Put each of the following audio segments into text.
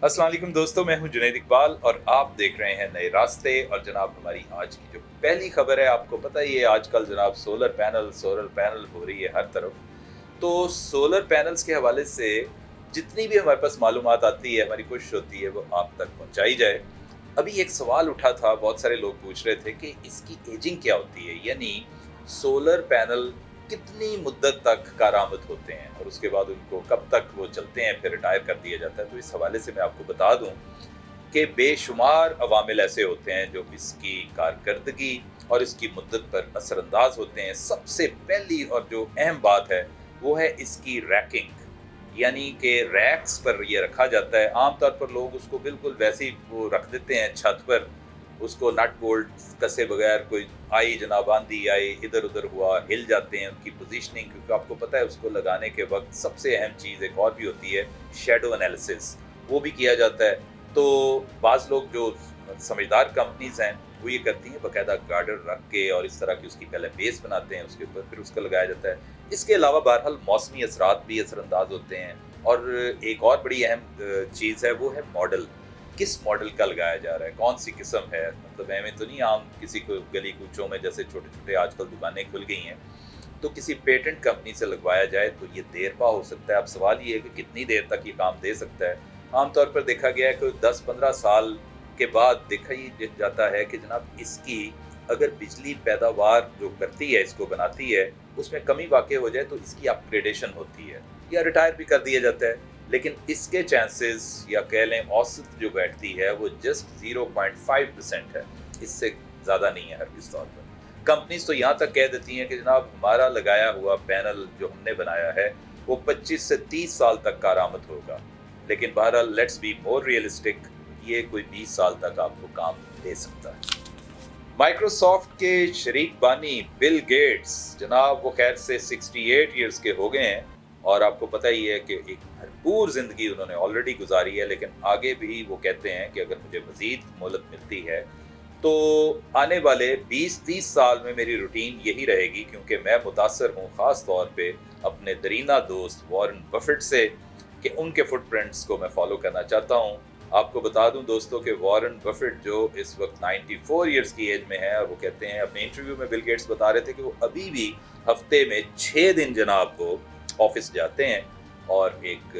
अस्सलाम वालेकुम दोस्तों, मैं हूं जुनैद इकबाल और आप देख रहे हैं नए रास्ते। और जनाब हमारी आज की जो पहली खबर है, आपको पता ही है आजकल जनाब सोलर पैनल हो रही है हर तरफ। तो सोलर पैनल्स के हवाले से जितनी भी हमारे पास मालूमात आती है, हमारी कोशिश होती है वो आप तक पहुंचाई जाए। अभी एक सवाल उठा था, बहुत सारे लोग पूछ रहे थे कि इसकी एजिंग क्या होती है, यानी सोलर पैनल कितनी मुद्दत तक कारआमद होते हैं और उसके बाद उनको कब तक वो चलते हैं, फिर रिटायर कर दिया जाता है। तो इस हवाले से मैं आपको बता दूं कि बेशुमार अवामिल ऐसे होते हैं जो इसकी कारकर्दगी और इसकी मुद्दत पर असरअंदाज होते हैं। सबसे पहली और जो अहम बात है वो है इसकी रैकिंग, यानी कि रैक्स पर ये रखा जाता है। आमतौर पर लोग उसको बिल्कुल वैसे ही वो रख देते हैं छत पर, उसको नट बोल्ट कसे बगैर, कोई आई जनाब आंधी आई, इधर उधर हुआ, हिल जाते हैं उनकी पोजीशनिंग। क्योंकि आपको पता है उसको लगाने के वक्त सबसे अहम चीज़ एक और भी होती है, शेडो एनालिसिस, वो भी किया जाता है। तो बाज़ लोग जो समझदार कंपनीज हैं वो ये करती हैं, बाकायदा गार्डर रख के और इस तरह की उसकी पहले बेस बनाते हैं, उसके ऊपर फिर उसका लगाया जाता है। इसके अलावा बहरहाल मौसमी असरात भी असरअंदाज होते हैं। और एक और बड़ी अहम चीज़ है, वो है मॉडल। किस मॉडल का लगाया जा रहा है, कौन सी किस्म है। मतलब हमें तो नहीं आम किसी को गली कूचों में जैसे छोटे छोटे आजकल दुकानें खुल गई हैं तो किसी पेटेंट कंपनी से लगवाया जाए तो ये देरपा हो सकता है। अब सवाल ये है कि कितनी देर तक ये काम दे सकता है। आमतौर पर देखा गया है कि 10-15 साल के बाद देखा ही जाता है कि जनाब इसकी अगर बिजली पैदावार जो करती है, इसको बनाती है, उसमें कमी वाक़ई हो जाए तो इसकी अपग्रेडेशन होती है या रिटायर भी कर दिया जाता है। लेकिन इसके चांसेस या कह लें औसत जो बैठती है वो जस्ट 0.5% है, इससे ज़्यादा नहीं है हरगिज़ तौर पर। कंपनीज तो यहाँ तक कह देती हैं कि जनाब हमारा लगाया हुआ पैनल जो हमने बनाया है वो 25 से 30 साल तक कारआमद होगा। लेकिन बहरहाल लेट्स बी मोर रियलिस्टिक, ये कोई 20 साल तक आपको काम दे सकता है। माइक्रोसॉफ्ट के शरीक बानी बिल गेट्स जनाब, वो खैर से 68 ईयर्स के हो गए हैं और आपको पता ही है कि एक भरपूर ज़िंदगी उन्होंने ऑलरेडी गुजारी है। लेकिन आगे भी वो कहते हैं कि अगर मुझे मज़ीद मोहलत मिलती है तो आने वाले 20-30 साल में मेरी रूटीन यही रहेगी, क्योंकि मैं मुतासर हूँ ख़ास तौर पे अपने दरीना दोस्त वॉरेन बफेट से कि उनके फुटप्रिंट्स को मैं फॉलो करना चाहता हूँ। आपको बता दूं दोस्तों कि वॉरेन बफेट जो इस वक्त 94 ईयर्स की एज में है, और वो कहते हैं, अपने इंटरव्यू में बिल गेट्स बता रहे थे कि वो अभी भी हफ्ते में 6 दिन जनाब वो ऑफिस जाते हैं और एक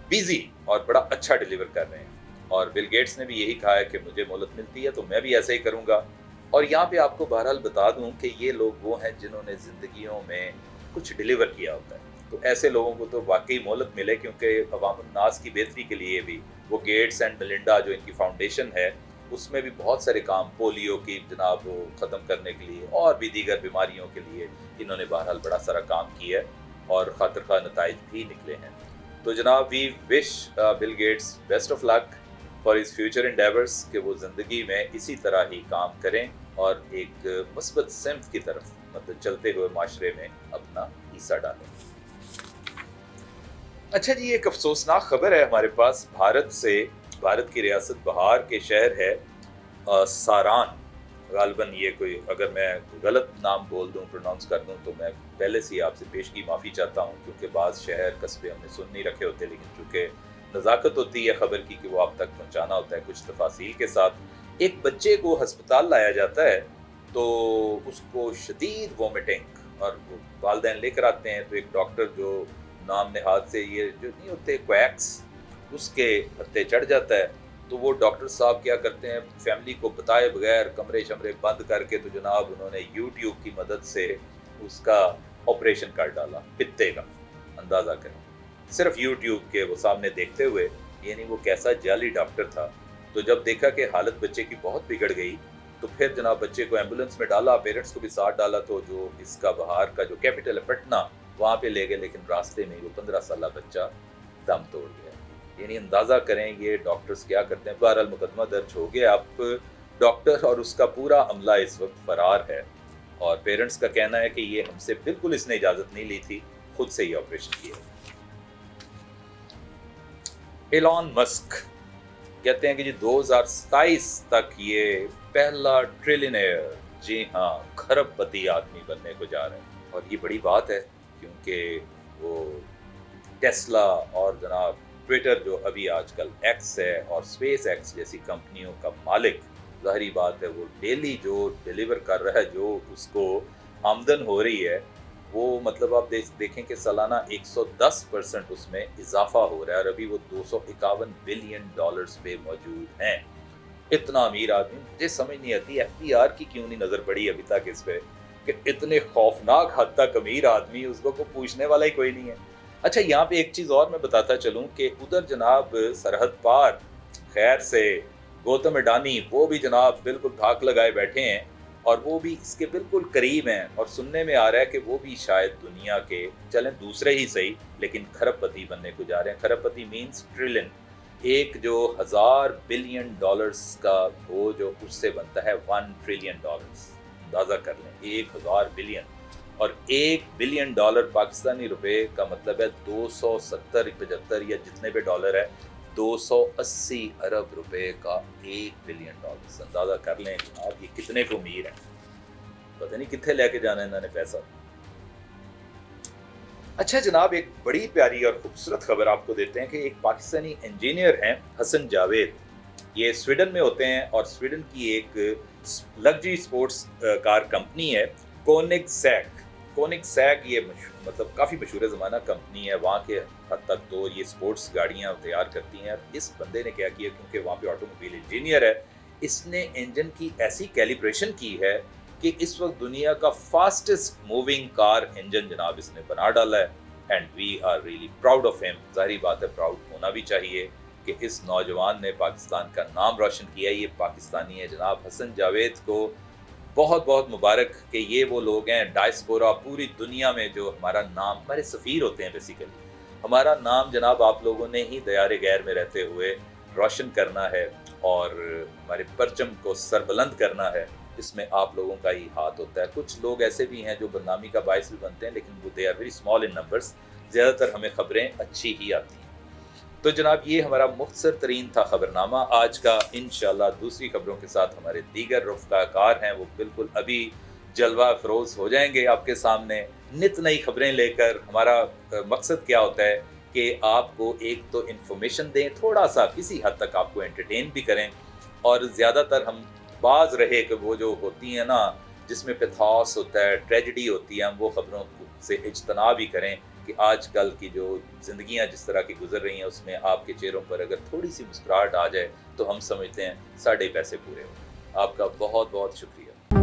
बिजी और बड़ा अच्छा डिलीवर कर रहे हैं। और बिल गेट्स ने भी यही कहा है कि मुझे मोहलत मिलती है तो मैं भी ऐसे ही करूँगा। और यहाँ पे आपको बहरहाल बता दूं कि ये लोग वो हैं जिन्होंने ज़िंदगियों में कुछ डिलीवर किया होता है। तो ऐसे लोगों को तो वाकई मोहलत मिले, क्योंकि अवामुन नास की बेहतरी के लिए भी वो गेट्स एंड मिलिंडा जो इनकी फाउंडेशन है उसमें भी बहुत सारे काम, पोलियो की जनाब वो ख़त्म करने के लिए और भी दीगर बीमारियों के लिए इन्होंने बहरहाल बड़ा सारा काम किया है और खातिर खा नताइज भी निकले हैं। तो जनाब we wish Bill Gates best of luck for his future endeavours, कि वो ज़िंदगी में इसी तरह ही काम करें और एक मुस्बत सिम्त की तरफ, मतलब चलते हुए माशरे में अपना हिस्सा डालें। अच्छा जी, एक अफसोसनाक खबर है हमारे पास भारत से। भारत की रियासत बहार के शहर है सारान। गालबन ये कोई, अगर मैं गलत नाम बोल दूं, प्रोनाउंस कर दूं, तो मैं पहले से ही आपसे पेश की माफ़ी चाहता हूं, क्योंकि बाज़ शहर कस्बे हमने सुन नहीं रखे होते। लेकिन चूँकि नज़ाकत होती है ख़बर की कि वो आप तक पहुँचाना होता है कुछ तफासील के साथ। एक बच्चे को हस्पताल लाया जाता है तो उसको शदीद वोमिटिंग, और वालिदैन लेकर आते हैं तो एक डॉक्टर जो नाम नहाद से, ये जो नहीं होते क्वैक्स, उसके हत्थे चढ़ जाता है। तो वो डॉक्टर साहब क्या करते हैं, फैमिली को बताए बगैर कमरे शमरे बंद करके तो जनाब उन्होंने यूट्यूब की मदद से उसका ऑपरेशन कर डाला, पित्ते का। अंदाज़ा करें, सिर्फ यूट्यूब के वो सामने देखते हुए, यानी वो कैसा जाली डॉक्टर था। तो जब देखा कि हालत बच्चे की बहुत बिगड़ गई तो फिर जनाब बच्चे को एम्बुलेंस में डाला, पेरेंट्स को भी साथ डाला। तो जो इसका बहार का जो कैपिटल है पटना, वहाँ पे ले गए, लेकिन रास्ते में वो 15 साल बच्चा दम तोड़ गया। यानी अंदाज़ा करें ये डॉक्टर्स क्या करते हैं। बहरहाल मुकदमा दर्ज हो गया, अब डॉक्टर और उसका पूरा अमला इस वक्त फरार है और पेरेंट्स का कहना है कि ये हमसे बिल्कुल इसने इजाज़त नहीं ली थी, खुद से ही ऑपरेशन किया। एलॉन मस्क कहते हैं कि जी 2027 तक ये पहला ट्रिलियनेयर, जी हाँ, खरबपति आदमी बनने को जा रहे हैं। और ये बड़ी बात है, क्योंकि वो टेस्ला और जनाब ट्विटर जो अभी आजकल एक्स है और स्पेस एक्स जैसी कंपनियों का मालिक, ज़ाहिरी बात है वो डेली जो डिलीवर कर रहा है, जो उसको आमदन हो रही है, वो मतलब आप देखें कि सालाना 110% उसमें इजाफा हो रहा है और अभी वो 251 बिलियन डॉलर्स पे मौजूद हैं। इतना अमीर आदमी, मुझे समझ नहीं आती एफबीआर की क्यों नहीं नजर पड़ी अभी तक इस पे कि इतने खौफनाक हद तक अमीर आदमी, उसको को पूछने वाला ही कोई नहीं है। अच्छा, यहाँ पे एक चीज और मैं बताता चलूं कि उधर जनाब सरहद पार खैर से गौतम अडानी वो भी जनाब बिल्कुल धाक लगाए बैठे हैं और वो भी इसके बिल्कुल करीब हैं और सुनने में आ रहा है कि वो भी शायद दुनिया के चलें दूसरे ही सही लेकिन खरबपति बनने को जा रहे हैं। खरबपति मीन्स ट्रिलियन, एक जो 1000 बिलियन डॉलर्स का वो जो उससे बनता है 1 ट्रिलियन डॉलर्स। अंदाजा कर लें 1000 बिलियन, और 1 बिलियन डॉलर पाकिस्तानी रुपए का मतलब है 270 75 या जितने भी डॉलर है 280 अरब रुपए का 1 बिलियन डॉलर। अंदाजा कर लें जनाब ये कितने को अमीर है, पता नहीं कितने लेके जाना है इन्होंने पैसा। अच्छा जनाब, एक बड़ी प्यारी और खूबसूरत खबर आपको देते हैं कि एक पाकिस्तानी इंजीनियर हैं हसन जावेद, ये स्वीडन में होते हैं और स्वीडन की एक लग्जरी स्पोर्ट्स कार कंपनी है कोनिग्सैग। कोनिग्सैग ये मतलब काफ़ी मशहूर ज़माना कंपनी है, वहाँ के हद तक तो ये स्पोर्ट्स गाड़ियाँ तैयार करती हैं। इस बंदे ने क्या किया, क्योंकि वहाँ पे ऑटोमोबाइल इंजीनियर है, इसने इंजन की ऐसी कैलिब्रेशन की है कि इस वक्त दुनिया का फास्टेस्ट मूविंग कार इंजन जनाब इसने बना डाला है। And we are really proud of him. जाहिर बात है प्राउड होना भी चाहिए कि इस नौजवान ने पाकिस्तान का नाम रोशन किया। ये पाकिस्तानी है जनाब। हसन जावेद को बहुत बहुत मुबारक कि ये वो लोग हैं डायस्पोरा पूरी दुनिया में जो हमारा नाम, हमारे सफ़ीर होते हैं बेसिकली, हमारा नाम जनाब आप लोगों ने ही दयारे गैर में रहते हुए रोशन करना है और हमारे परचम को सरबुलंद करना है। इसमें आप लोगों का ही हाथ होता है। कुछ लोग ऐसे भी हैं जो बदनामी का बायस भी बनते हैं, लेकिन वो they are very small in numbers. ज़्यादातर हमें खबरें अच्छी ही आती हैं। तो जनाब ये हमारा मुख्तसर तरीन था खबरनामा आज का। इंशाल्लाह दूसरी खबरों के साथ हमारे दीगर रफ़्ताकार हैं वो बिल्कुल अभी जलवा अफरोज़ हो जाएंगे आपके सामने नित नई खबरें लेकर। हमारा मकसद क्या होता है कि आपको एक तो इन्फॉर्मेशन दें, थोड़ा सा किसी हद तक आपको एंटरटेन भी करें, और ज़्यादातर हम बाज रहे कि वो जो होती हैं ना जिसमें पैथोस होता है, ट्रेजेडी होती है, हम वो खबरों से इज्तनाब ही करें कि आजकल की जो ज़िंदगियां जिस तरह की गुजर रही हैं उसमें आपके चेहरों पर अगर थोड़ी सी मुस्कुराहट आ जाए तो हम समझते हैं साढ़े पैसे पूरे हो। आपका बहुत बहुत शुक्रिया।